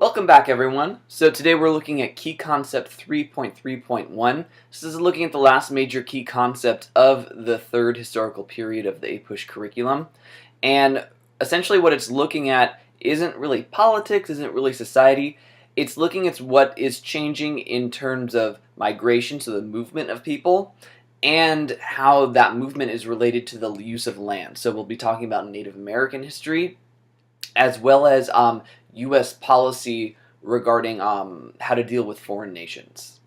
Welcome back, everyone. So today we're looking at Key Concept 3.3.1. This is looking at the last major key concept of the third historical period of the APUSH curriculum. And essentially what it's looking at isn't really politics, isn't really society. It's looking at what is changing in terms of migration, so the movement of people, and how that movement is related to the use of land. So we'll be talking about Native American history, as well as U.S. policy regarding how to deal with foreign nations.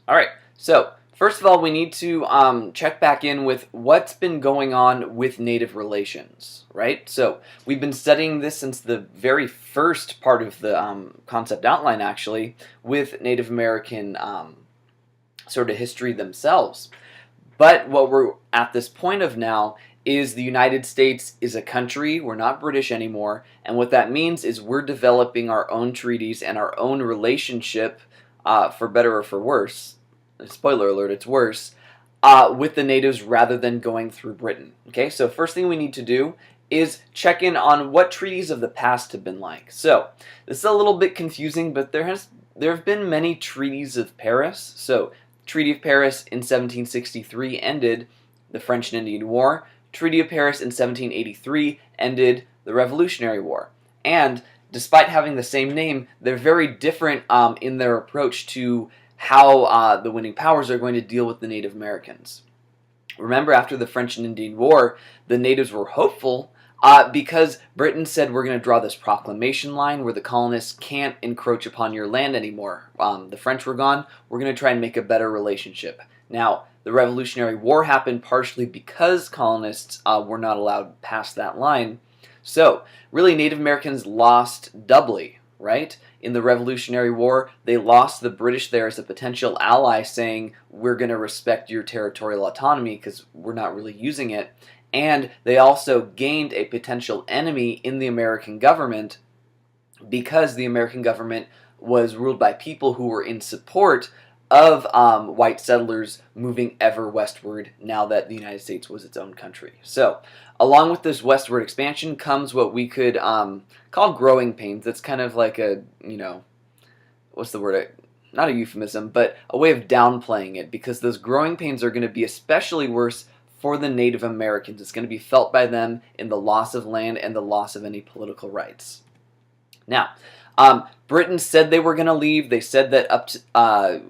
Alright, so first of all, we need to check back in with what's been going on with Native relations, right? So we've been studying this since the very first part of the concept outline, actually, with Native American sort of history themselves. But what we're at this point of now is the United States is a country. We're not British anymore, and what that means is we're developing our own treaties and our own relationship, for better or for worse, spoiler alert, it's worse, with the natives rather than going through Britain. Okay, so first thing we need to do is check in on what treaties of the past have been like. So this is a little bit confusing, but there have been many treaties of Paris. So Treaty of Paris in 1763 ended the French and Indian War. Treaty of Paris in 1783 ended the Revolutionary War. And despite having the same name, they're very different in their approach to how the winning powers are going to deal with the Native Americans. Remember, after the French and Indian War, the natives were hopeful because Britain said, we're going to draw this proclamation line where the colonists can't encroach upon your land anymore. The French were gone. We're going to try and make a better relationship. Now, the Revolutionary War happened partially because colonists were not allowed past that line. So, really, Native Americans lost doubly, right? In the Revolutionary War, they lost the British there as a potential ally, saying, we're going to respect your territorial autonomy because we're not really using it. And they also gained a potential enemy in the American government because the American government was ruled by people who were in support of white settlers moving ever westward now that the United States was its own country. So, along with this westward expansion comes what we could call growing pains. That's kind of like a, what's the word? Not a euphemism, but a way of downplaying it, because those growing pains are going to be especially worse for the Native Americans. It's going to be felt by them in the loss of land and the loss of any political rights. Now, Britain said they were going to leave. They said that up to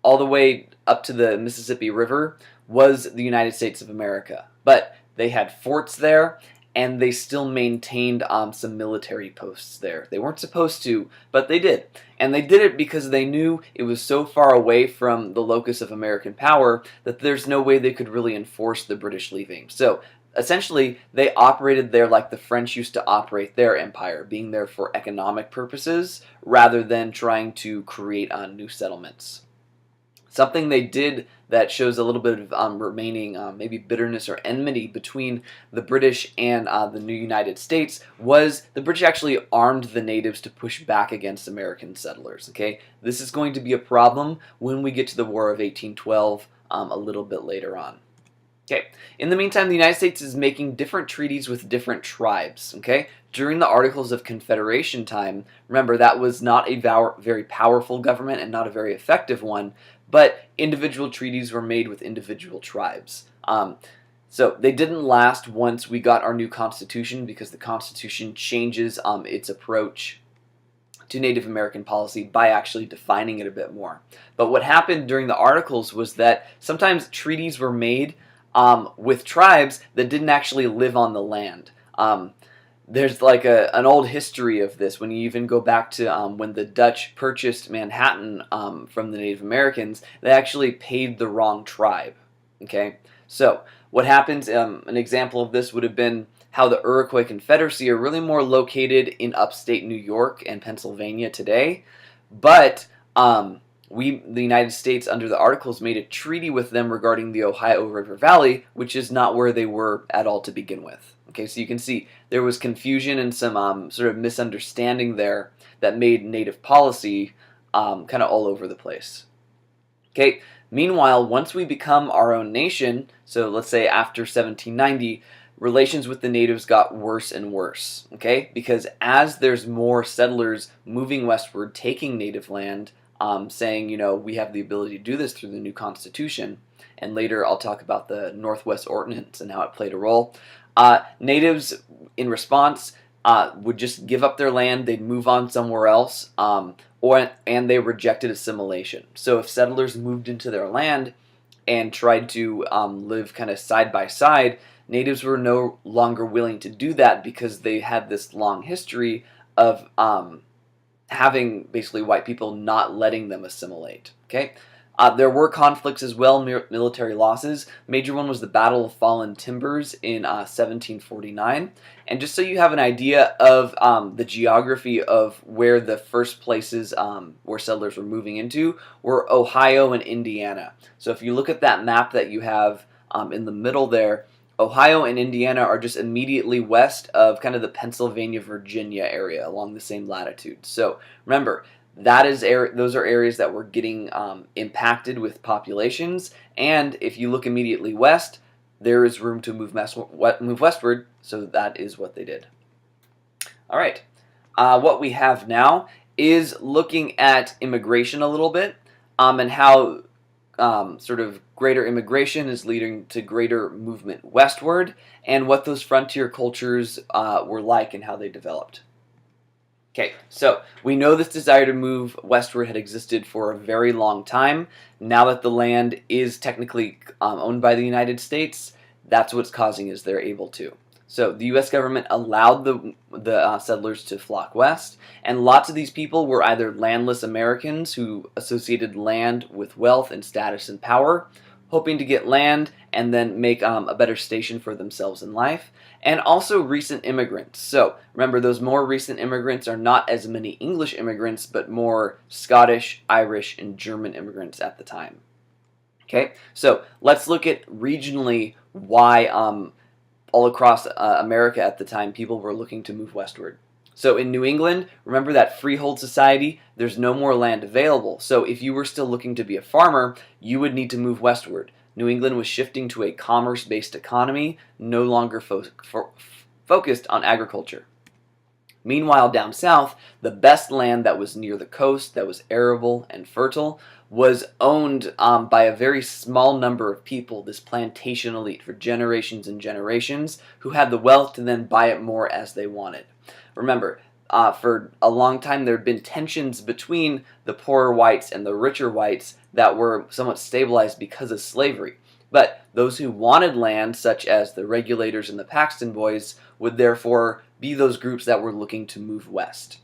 all the way up to the Mississippi River was the United States of America. But they had forts there, and they still maintained some military posts there. They weren't supposed to, but they did. And they did it because they knew it was so far away from the locus of American power that there's no way they could really enforce the British leaving. So, essentially, they operated there like the French used to operate their empire, being there for economic purposes rather than trying to create new settlements. Something they did that shows a little bit of remaining maybe bitterness or enmity between the British and the new United States was the British actually armed the natives to push back against American settlers. Okay, this is going to be a problem when we get to the War of 1812 a little bit later on. Okay, in the meantime, the United States is making different treaties with different tribes, okay? During the Articles of Confederation time, remember, that was not a very powerful government and not a very effective one, but individual treaties were made with individual tribes. So they didn't last once we got our new Constitution, because the Constitution changes its approach to Native American policy by actually defining it a bit more. But what happened during the Articles was that sometimes treaties were made with tribes that didn't actually live on the land. There's like an old history of this. When you even go back to when the Dutch purchased Manhattan from the Native Americans, they actually paid the wrong tribe. Okay, so what happens, an example of this would have been how the Iroquois Confederacy are really more located in upstate New York and Pennsylvania today, but the United States, under the Articles, made a treaty with them regarding the Ohio River Valley, which is not where they were at all to begin with. Okay, so you can see there was confusion and some sort of misunderstanding there that made native policy kind of all over the place. Okay, meanwhile, once we become our own nation, so let's say after 1790, relations with the natives got worse and worse, okay? Because as there's more settlers moving westward, taking native land, saying, we have the ability to do this through the new Constitution, and later I'll talk about the Northwest Ordinance and how it played a role. Natives, in response, would just give up their land, they'd move on somewhere else, and they rejected assimilation. So if settlers moved into their land and tried to live kind of side by side, natives were no longer willing to do that because they had this long history of having basically white people not letting them assimilate. Okay, there were conflicts as well, military losses. Major one was the Battle of Fallen Timbers in 1749. And just so you have an idea of the geography of where the first places where settlers were moving into were Ohio and Indiana. So if you look at that map that you have in the middle there, Ohio and Indiana are just immediately west of kind of the Pennsylvania, Virginia area along the same latitude. So remember, those are areas that were getting impacted with populations, and if you look immediately west, there is room to move westward, so that is what they did. All right, what we have now is looking at immigration a little bit, and how sort of greater immigration is leading to greater movement westward, and what those frontier cultures were like and how they developed. Okay, so we know this desire to move westward had existed for a very long time. Now that the land is technically owned by the United States, that's what's causing is they're able to. So the U.S. government allowed the settlers to flock west, and lots of these people were either landless Americans who associated land with wealth and status and power, hoping to get land and then make a better station for themselves in life, and also recent immigrants. So remember, those more recent immigrants are not as many English immigrants, but more Scottish, Irish, and German immigrants at the time. Okay, so let's look at regionally why all across America at the time people were looking to move westward. So in New England, remember that freehold society, there's no more land available. So if you were still looking to be a farmer, you would need to move westward. New England was shifting to a commerce-based economy, no longer focused on agriculture. Meanwhile, down south, the best land that was near the coast, that was arable and fertile, was owned by a very small number of people, this plantation elite for generations and generations, who had the wealth to then buy it more as they wanted. Remember, for a long time there had been tensions between the poorer whites and the richer whites that were somewhat stabilized because of slavery. But those who wanted land, such as the Regulators and the Paxton Boys, would therefore be those groups that were looking to move west.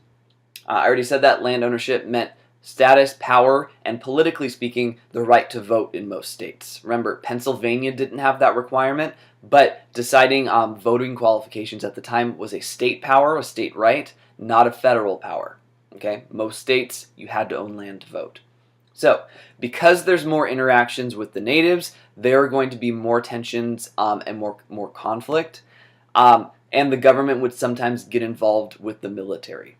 I already said that land ownership meant status, power, and politically speaking, the right to vote in most states. Remember, Pennsylvania didn't have that requirement, but deciding voting qualifications at the time was a state power, a state right, not a federal power. Okay, most states, you had to own land to vote. So, because there's more interactions with the natives, there are going to be more tensions and more conflict, and the government would sometimes get involved with the military.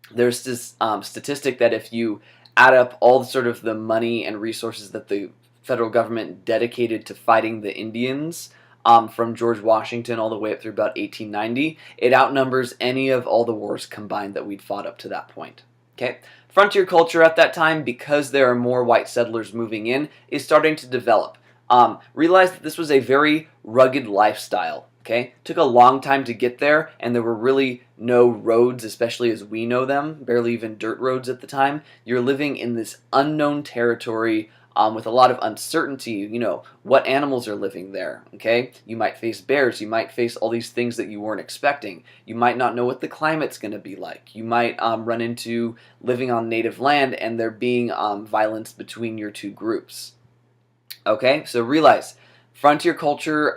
There's this statistic that if you add up all sort of the money and resources that the federal government dedicated to fighting the Indians from George Washington all the way up through about 1890, it outnumbers any of all the wars combined that we'd fought up to that point. Okay, frontier culture at that time, because there are more white settlers moving in, is starting to develop. Realize that this was a very rugged lifestyle. Okay, took a long time to get there, and there were really no roads, especially as we know them, barely even dirt roads at the time. You're living in this unknown territory with a lot of uncertainty. You know, what animals are living there, okay? You might face bears, you might face all these things that you weren't expecting. You might not know what the climate's going to be like. You might run into living on native land and there being violence between your two groups. Okay, so realize, frontier culture,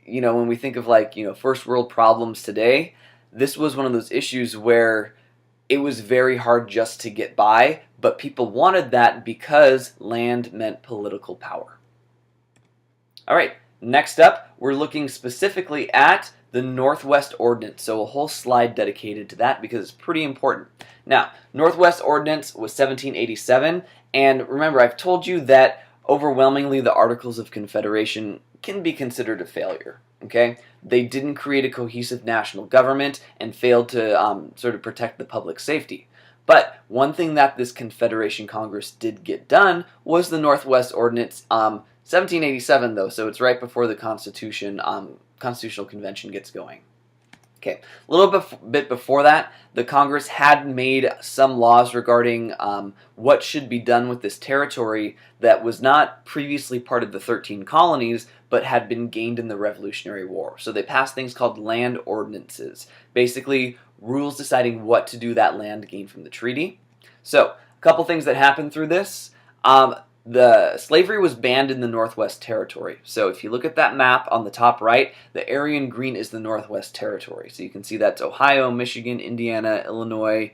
you know, when we think of like, you know, first world problems today, this was one of those issues where it was very hard just to get by, but people wanted that because land meant political power. All right, next up, we're looking specifically at the Northwest Ordinance, so a whole slide dedicated to that because it's pretty important. Now, Northwest Ordinance was 1787, and remember, I've told you that overwhelmingly the Articles of Confederation can be considered a failure. Okay, they didn't create a cohesive national government and failed to sort of protect the public safety. But one thing that this Confederation Congress did get done was the Northwest Ordinance, 1787 though, so it's right before the Constitutional Convention gets going. Okay, a little bit before that, the Congress had made some laws regarding what should be done with this territory that was not previously part of the 13 colonies, but had been gained in the Revolutionary War. So they passed things called land ordinances, basically rules deciding what to do that land gained from the treaty. So a couple things that happened through this. The slavery was banned in the Northwest Territory. So if you look at that map on the top right, the area in green is the Northwest Territory. So you can see that's Ohio, Michigan, Indiana, Illinois,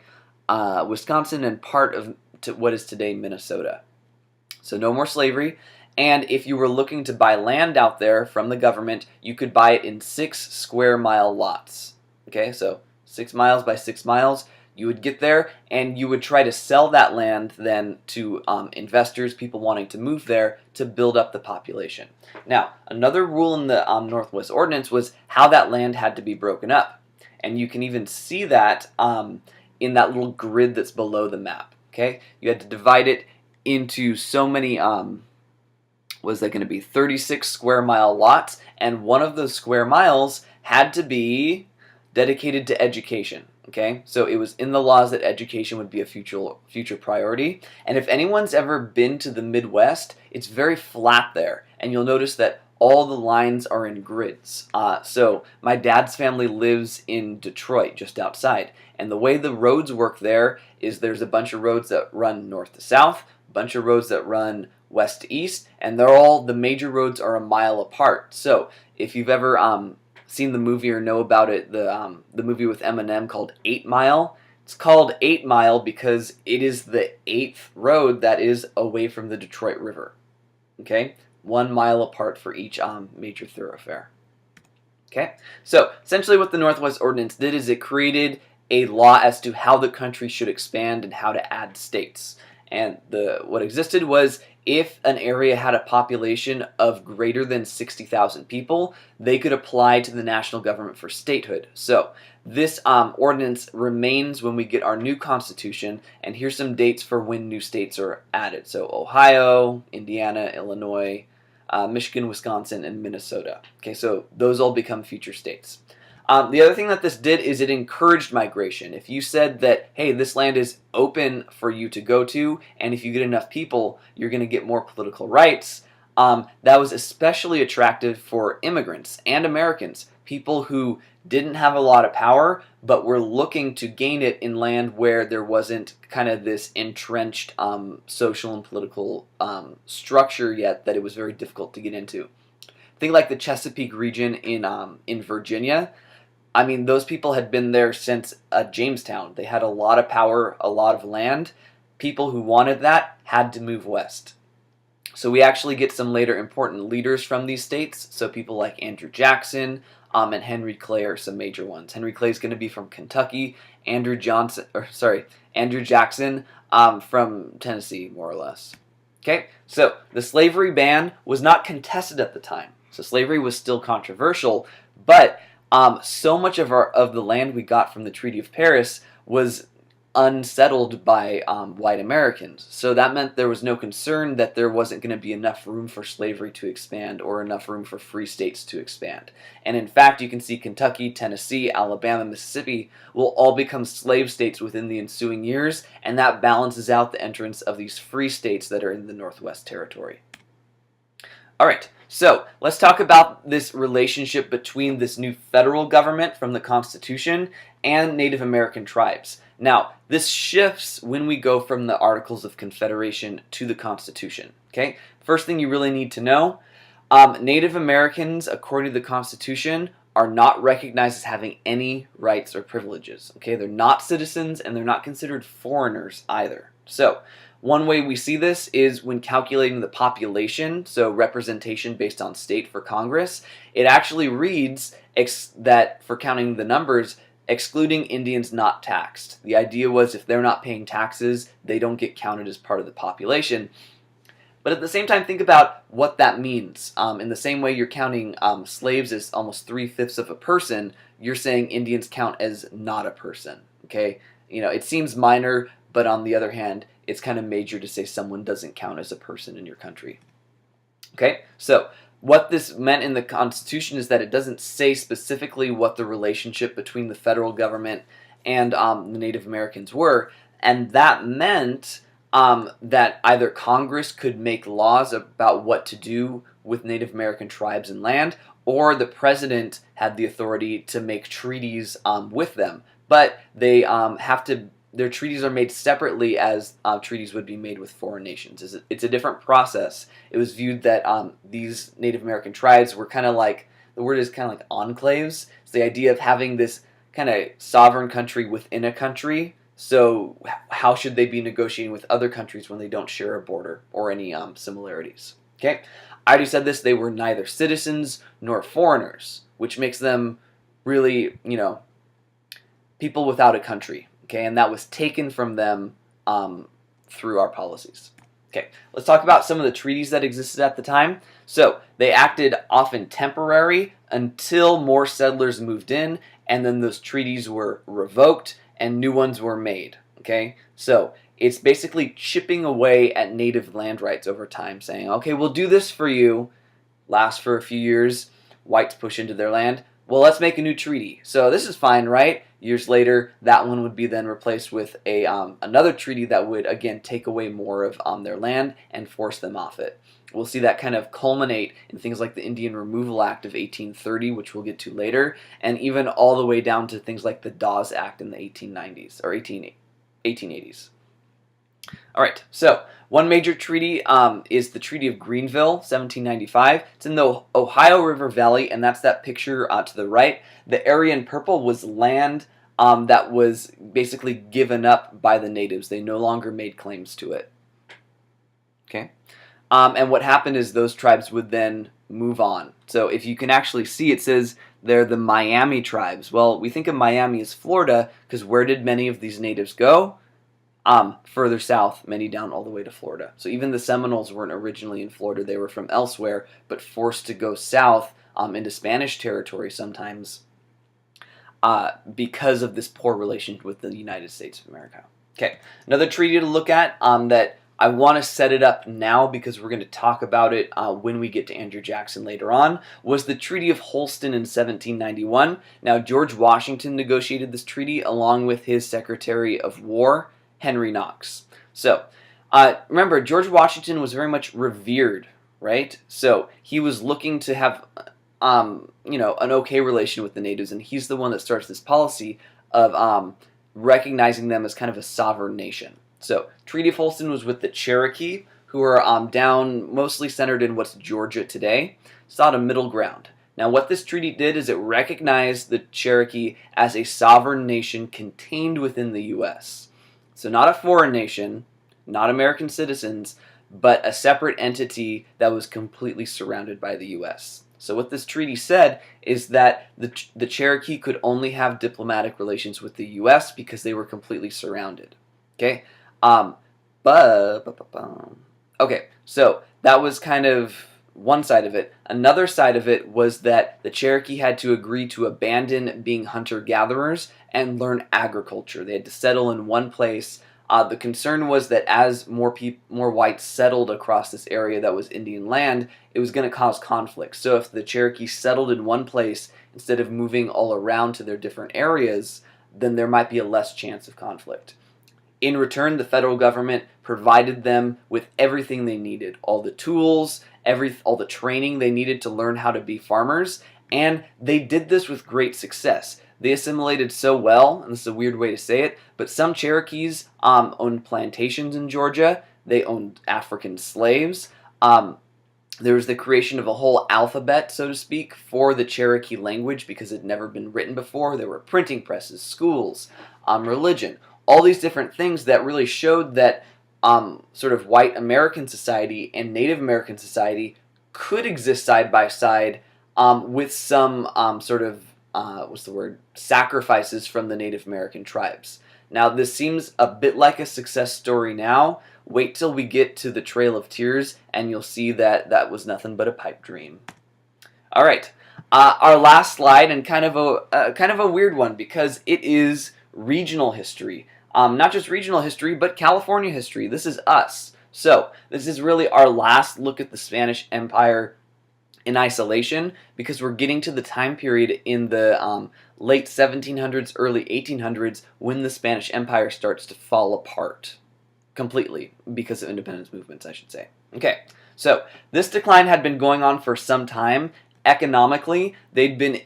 Wisconsin, and part of what is today Minnesota. So no more slavery. And if you were looking to buy land out there from the government, you could buy it in 6 square mile lots. Okay, so 6 miles by 6 miles. You would get there and you would try to sell that land then to investors, people wanting to move there to build up the population. Now, another rule in the Northwest Ordinance was how that land had to be broken up. And you can even see that in that little grid that's below the map. Okay, you had to divide it into so many, was that going to be 36 square mile lots, and one of those square miles had to be dedicated to education. Okay, so it was in the laws that education would be a future priority. And if anyone's ever been to the Midwest, it's very flat there, and you'll notice that all the lines are in grids. So my dad's family lives in Detroit, just outside, and the way the roads work there is there's a bunch of roads that run north to south, a bunch of roads that run west to east, and the major roads are a mile apart. So if you've ever seen the movie or know about it, the movie with Eminem called 8 Mile. It's called 8 Mile because it is the 8th road that is away from the Detroit River. Okay, 1 mile apart for each major thoroughfare. Okay, so essentially what the Northwest Ordinance did is it created a law as to how the country should expand and how to add states. And what existed was if an area had a population of greater than 60,000 people, they could apply to the national government for statehood. So this ordinance remains when we get our new constitution, and here's some dates for when new states are added. So Ohio, Indiana, Illinois, Michigan, Wisconsin, and Minnesota. Okay, so those all become future states. The other thing that this did is it encouraged migration. If you said that, hey, this land is open for you to go to, and if you get enough people, you're going to get more political rights, that was especially attractive for immigrants and Americans, people who didn't have a lot of power, but were looking to gain it in land where there wasn't kind of this entrenched social and political structure yet that it was very difficult to get into. Think like the Chesapeake region in Virginia. I mean, those people had been there since Jamestown. They had a lot of power, a lot of land. People who wanted that had to move west. So we actually get some later important leaders from these states. So people like Andrew Jackson and Henry Clay are some major ones. Henry Clay is going to be from Kentucky. Andrew Jackson from Tennessee, more or less. Okay, so the slavery ban was not contested at the time. So slavery was still controversial, but so much of the land we got from the Treaty of Paris was unsettled by white Americans. So that meant there was no concern that there wasn't going to be enough room for slavery to expand or enough room for free states to expand. And in fact, you can see Kentucky, Tennessee, Alabama, Mississippi will all become slave states within the ensuing years, and that balances out the entrance of these free states that are in the Northwest Territory. All right. So let's talk about this relationship between this new federal government from the Constitution and Native American tribes. Now, this shifts when we go from the Articles of Confederation to the Constitution. Okay, first thing you really need to know, Native Americans, according to the Constitution, are not recognized as having any rights or privileges. Okay, they're not citizens and they're not considered foreigners either. So one way we see this is when calculating the population, so representation based on state for Congress, it actually reads that for counting the numbers, excluding Indians not taxed. The idea was if they're not paying taxes, they don't get counted as part of the population. But at the same time, think about what that means. In the same way you're counting slaves as almost 3/5 of a person, you're saying Indians count as not a person. Okay, it seems minor, but on the other hand, it's kind of major to say someone doesn't count as a person in your country. Okay, so what this meant in the Constitution is that it doesn't say specifically what the relationship between the federal government and the Native Americans were, and that meant that either Congress could make laws about what to do with Native American tribes and land, or the president had the authority to make treaties with them. But they their treaties are made separately as treaties would be made with foreign nations. It's a different process. It was viewed that these Native American tribes were kind of like, the word is kind of like enclaves. It's the idea of having this kind of sovereign country within a country. So how should they be negotiating with other countries when they don't share a border or any similarities? Okay, I already said this, they were neither citizens nor foreigners, which makes them really, people without a country. Okay, and that was taken from them through our policies. Okay, let's talk about some of the treaties that existed at the time. So they acted often temporary until more settlers moved in, and then those treaties were revoked and new ones were made. Okay, so it's basically chipping away at native land rights over time, saying, okay, we'll do this for you, lasts for a few years, whites push into their land, well, let's make a new treaty. So this is fine, right? Years later, that one would be then replaced with another treaty that would, again, take away more of their land and force them off it. We'll see that kind of culminate in things like the Indian Removal Act of 1830, which we'll get to later, and even all the way down to things like the Dawes Act in the 1890s, or 1880s. All right, so one major treaty is the Treaty of Greenville, 1795. It's in the Ohio River Valley, and that's that picture to the right. The area in purple was land that was basically given up by the natives. They no longer made claims to it. Okay, and what happened is those tribes would then move on. So if you can actually see, it says they're the Miami tribes. Well, we think of Miami as Florida because where did many of these natives go? Further south, many down all the way to Florida. So even the Seminoles weren't originally in Florida, they were from elsewhere, but forced to go south into Spanish territory sometimes because of this poor relationship with the United States of America. Okay, another treaty to look at that I want to set it up now because we're going to talk about it when we get to Andrew Jackson later on, was the Treaty of Holston in 1791. Now, George Washington negotiated this treaty along with his Secretary of War, Henry Knox. So, remember, George Washington was very much revered, right? So, he was looking to have, an okay relation with the natives, and he's the one that starts this policy of recognizing them as kind of a sovereign nation. So, Treaty of Holston was with the Cherokee, who are down mostly centered in what's Georgia today. Sought a middle ground. Now, what this treaty did is it recognized the Cherokee as a sovereign nation contained within the U.S., so not a foreign nation, not American citizens, but a separate entity that was completely surrounded by the U.S. So what this treaty said is that the Cherokee could only have diplomatic relations with the U.S. because they were completely surrounded. Okay, okay, so that was kind of one side of it. Another side of it was that the Cherokee had to agree to abandon being hunter-gatherers and learn agriculture. They had to settle in one place. The concern was that as more whites settled across this area that was Indian land, it was going to cause conflict. So if the Cherokee settled in one place instead of moving all around to their different areas, then there might be a less chance of conflict. In return, the federal government provided them with everything they needed, all the tools, all the training they needed to learn how to be farmers, and they did this with great success. They assimilated so well, and this is a weird way to say it, but some Cherokees owned plantations in Georgia. They owned African slaves. There was the creation of a whole alphabet, so to speak, for the Cherokee language because it had never been written before. There were printing presses, schools, religion, all these different things that really showed that sort of white American society and Native American society could exist side by side with some sacrifices from the Native American tribes. Now, this seems a bit like a success story now. Wait till we get to the Trail of Tears, and you'll see that that was nothing but a pipe dream. All right, our last slide, and kind of a weird one because it is regional history. Not just regional history, but California history. This is us. So this is really our last look at the Spanish Empire in isolation, because we're getting to the time period in the late 1700s, early 1800s, when the Spanish Empire starts to fall apart completely because of independence movements, I should say. Okay, so this decline had been going on for some time. Economically, they'd been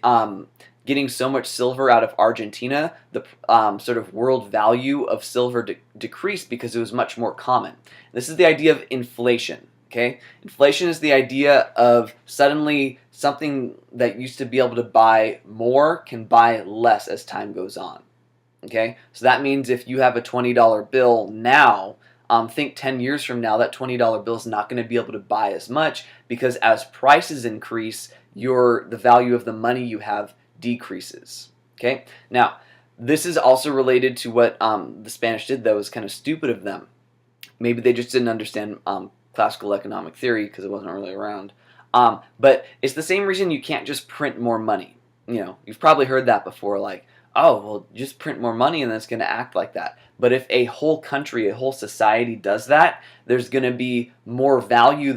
getting so much silver out of Argentina, the sort of world value of silver decreased because it was much more common. This is the idea of inflation. Okay, inflation is the idea of suddenly something that used to be able to buy more can buy less as time goes on. Okay, so that means if you have a $20 bill now, think 10 years from now, that $20 bill is not going to be able to buy as much, because as prices increase, the value of the money you have decreases. Okay, now this is also related to what the Spanish did that was kind of stupid of them. Maybe they just didn't understand classical economic theory because it wasn't really around. But it's the same reason you can't just print more money. You know, you've probably heard that before, like, oh, well, just print more money and then it's going to act like that. But if a whole country, a whole society does that, there's going to be more value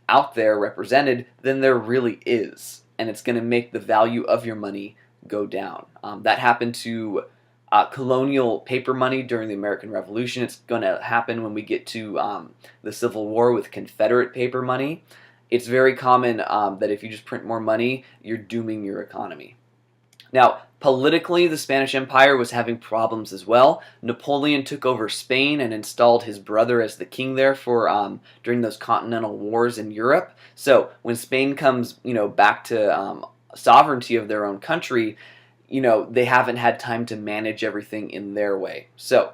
out there represented than there really is. And it's going to make the value of your money go down. That happened to colonial paper money during the American Revolution. It's going to happen when we get to the Civil War with Confederate paper money. It's very common that if you just print more money, you're dooming your economy. Now, politically, the Spanish Empire was having problems as well. Napoleon took over Spain and installed his brother as the king there for during those continental wars in Europe. So when Spain comes, back to sovereignty of their own country, they haven't had time to manage everything in their way. So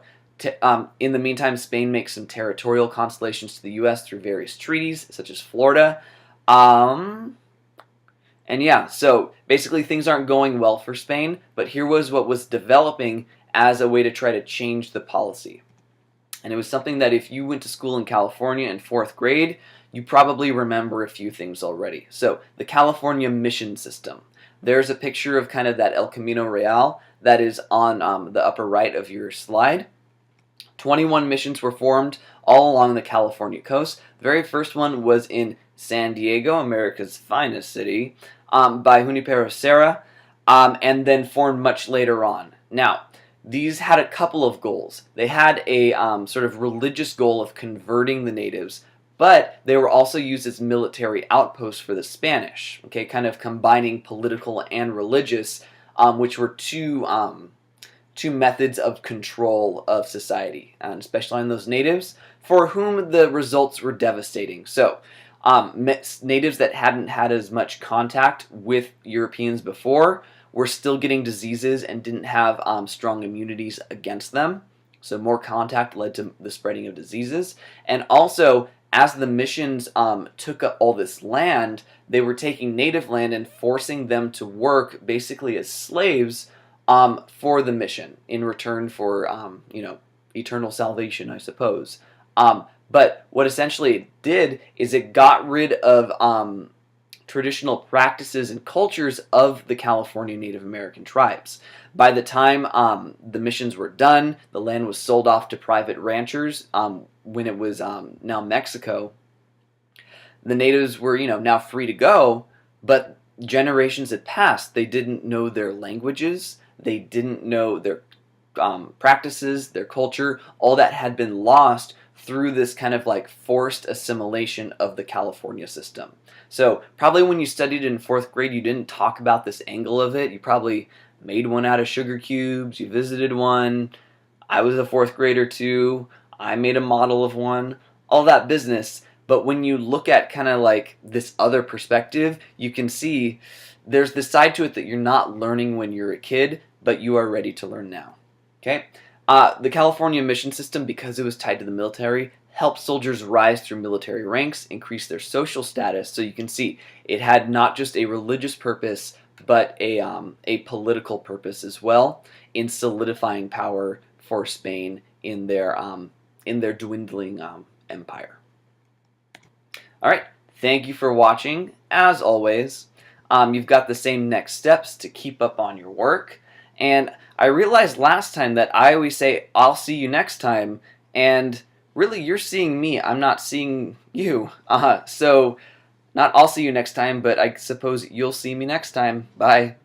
in the meantime, Spain makes some territorial concessions to the U.S. through various treaties, such as Florida. And yeah, so basically things aren't going well for Spain, but here was what was developing as a way to try to change the policy. And it was something that if you went to school in California in 4th grade, you probably remember a few things already. So the California mission system. There's a picture of kind of that El Camino Real that is on the upper right of your slide. 21 missions were formed all along the California coast. The very first one was in San Diego, America's finest city, by Junipero Serra, and then formed much later on. Now, these had a couple of goals. They had a sort of religious goal of converting the natives, but they were also used as military outposts for the Spanish, okay, kind of combining political and religious, which were two methods of control of society, especially on those natives, for whom the results were devastating. So, natives that hadn't had as much contact with Europeans before were still getting diseases and didn't have strong immunities against them. So more contact led to the spreading of diseases. And also, as the missions took up all this land, they were taking native land and forcing them to work basically as slaves for the mission in return for, eternal salvation, I suppose. But what essentially it did is it got rid of traditional practices and cultures of the California Native American tribes. By the time the missions were done, the land was sold off to private ranchers when it was now Mexico. The natives were, now free to go, but generations had passed. They didn't know their languages. They didn't know their practices, their culture. All that had been lost through this kind of like forced assimilation of the California system. So probably when you studied in 4th grade, you didn't talk about this angle of it. You probably made one out of sugar cubes. You visited one. I was a 4th grader too. I made a model of one. All that business. But when you look at kind of like this other perspective, you can see there's this side to it that you're not learning when you're a kid, but you are ready to learn now. Okay? The California mission system, because it was tied to the military, helped soldiers rise through military ranks, increase their social status. So you can see it had not just a religious purpose, but a political purpose as well in solidifying power for Spain in their dwindling empire. All right, thank you for watching. As always, you've got the same next steps to keep up on your work. And I realized last time that I always say, I'll see you next time, and really you're seeing me, I'm not seeing you. So not I'll see you next time, but I suppose you'll see me next time. Bye.